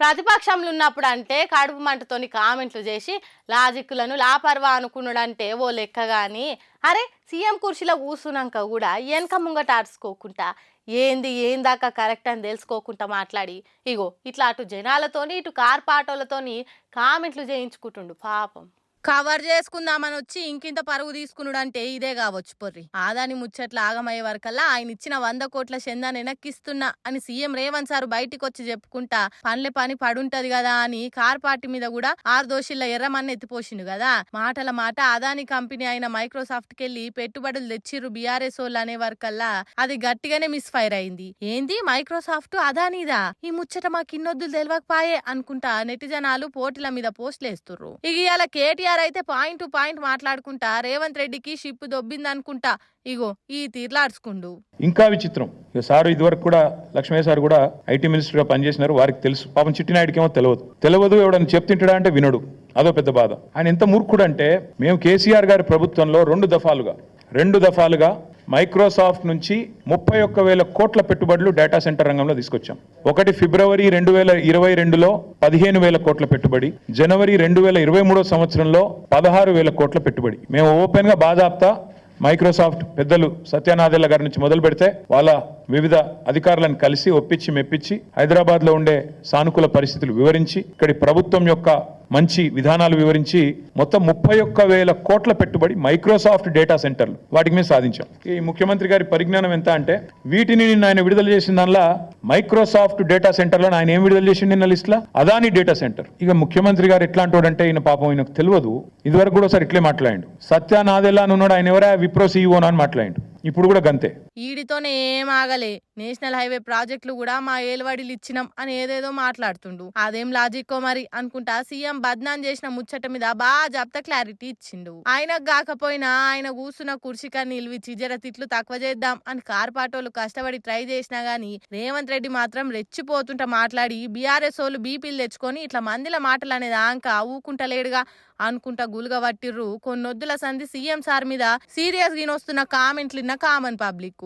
ప్రతిపక్షంలో ఉన్నప్పుడు అంటే కడుపు మంటతోని కామెంట్లు చేసి లాజిక్లను లాపర్వా అనుకున్నాడంటే ఓ లెక్క గాని, అరే సీఎం కుర్చీలో కూర్చున్నాక కూడా వెనక ముంగట అరుచుకోకుండా ఏందాకా కరెక్ట్ అని తెలుసుకోకుండా మాట్లాడి ఇగో ఇట్లా అటు జనాలతోని ఇటు కార్పాటోలతోని కామెంట్లు చేయించుకుంటుండు పాపం. కవర్ చేసుకుందామని వచ్చి ఇంకింత పరుగు తీసుకున్నాడు అంటే ఇదే కావచ్చు పొర్రి. ఆదాని ముచ్చట్ల ఆగమయ్యే వరకల్లా ఆయన ఇచ్చిన 100 కోట్ల చందాన్ని వెనక్కిస్తున్నా అని సీఎం రేవంత్ సార్ బయటికి వచ్చి చెప్పుకుంటా పనులే పని పడుంటది కదా అని కార్ పార్టీ మీద కూడా 6 దోషుల ఎర్రమన్న ఎత్తిపోసిండు కదా. మాటల మాట అదాని కంపెనీ అయిన మైక్రోసాఫ్ట్ కెళ్లి పెట్టుబడులు తెచ్చిర్రు బీఆర్ఎస్ వాళ్ళు అనే వరకల్లా అది గట్టిగానే మిస్ ఫైర్ అయింది. ఏంది మైక్రోసాఫ్ట్ అదానిదా, ఈ ముచ్చట మాకు ఇన్నొద్దులు తెలియకపాయే అనుకుంటా నెటిజనాలు పోటీల మీద పోస్టులు వేస్తుర్రు. ఇక ఇవాళ కేటీఆర్ అయితే పాయింట్ టు పాయింట్ మాట్లాడుకుంటా రేవంత్ రెడ్డికి షిప్ దొబ్బిందనుకుంటా ఇగో ఈ తీర్లాడ్చుకుండు. ఇంకా విచిత్రం, సారు ఇదివరకు కూడా లక్ష్మయ్య సార్ కూడా ఐటీ మినిస్టర్ గా పనిచేసినారు, వారికి తెలుసు. పాపం చిట్టినాయుడికి ఏమో తెలియదు ఎవడని చెప్తుంటాడా అంటే వినడు, అదో పెద్ద బాధ. ఆయన ఎంత మూర్ఖుడు అంటే, మేము కేసీఆర్ గారి ప్రభుత్వంలో రెండు దఫాలుగా మైక్రోసాఫ్ట్ నుంచి 31,000 కోట్ల పెట్టుబడులు డేటా సెంటర్ రంగంలో తీసుకొచ్చాం. ఒకటి ఫిబ్రవరి 2022లో 15,000 కోట్ల పెట్టుబడి, జనవరి 2023 సంవత్సరంలో 16,000 కోట్ల పెట్టుబడి. మేము ఓపెన్ గా బాజాప్తా మైక్రోసాఫ్ట్ పెద్దలు సత్యనాదెల్ల గారి నుంచి మొదలు పెడితే వాళ్ళ వివిధ అధికారులను కలిసి ఒప్పించి మెప్పించి హైదరాబాద్ లో ఉండే సానుకూల పరిస్థితులు వివరించి ఇక్కడి ప్రభుత్వం యొక్క మంచి విధానాలు వివరించి మొత్తం 31,000 కోట్ల పెట్టుబడి మైక్రోసాఫ్ట్ డేటా సెంటర్లు వాటికి మేము సాధించాం. ఈ ముఖ్యమంత్రి గారి పరిజ్ఞానం ఎంత అంటే, వీటిని నిన్న ఆయన విడుదల చేసిన దానిలో మైక్రోసాఫ్ట్ డేటా సెంటర్లో ఆయన ఏం విడుదల చేసిండు నిన్న లిస్ట్ లో, అదాని డేటా సెంటర్. ఇక ముఖ్యమంత్రి గారు ఎట్లాంటి వాడంటే, ఈయన పాపం ఈయనకు తెలియదు. ఇదివరకు కూడా ఒకసారి ఇట్లే మాట్లాడిండు, సత్యనాదెల్లా అని ఉన్నాడు, ఆయన ఎవరా విప్రో సీఈఓ అని మాట్లాడిండు. ఇప్పుడు కూడా గంతే. ఈడితోనే ఏం ఆగలే, నేషనల్ హైవే ప్రాజెక్టులు కూడా మా ఏలువడిలు ఇచ్చినాం అని ఏదేదో మాట్లాడుతుండు. అదేం లాజిక్కో మరి అనుకుంటా సీఎం బద్నాం చేసిన ముచ్చట మీద బాగా చెప్తా క్లారిటీ ఇచ్చిండు. ఆయనకు కాకపోయినా ఆయన కూర్చున్న కుర్చీకాన్ని నిలివిచ్చి జర తిట్లు తక్కువ చేద్దాం అని కార్పాటోలు కష్టపడి ట్రై చేసినా గానీ రేవంత్ రెడ్డి మాత్రం రెచ్చిపోతుంటా మాట్లాడి బీఆర్ఎస్ వాళ్ళు బీపీలు తెచ్చుకొని ఇట్లా మందిల మాటలు అనేది ఆంక ఊకుంటలేడుగా అనుకుంటా గులుగా పట్టిర్రు కొన్నొద్దుల సంధి సీఎం సార్ మీద సీరియస్ గా వస్తున్న కామెంట్లు కామన్ పబ్లిక్.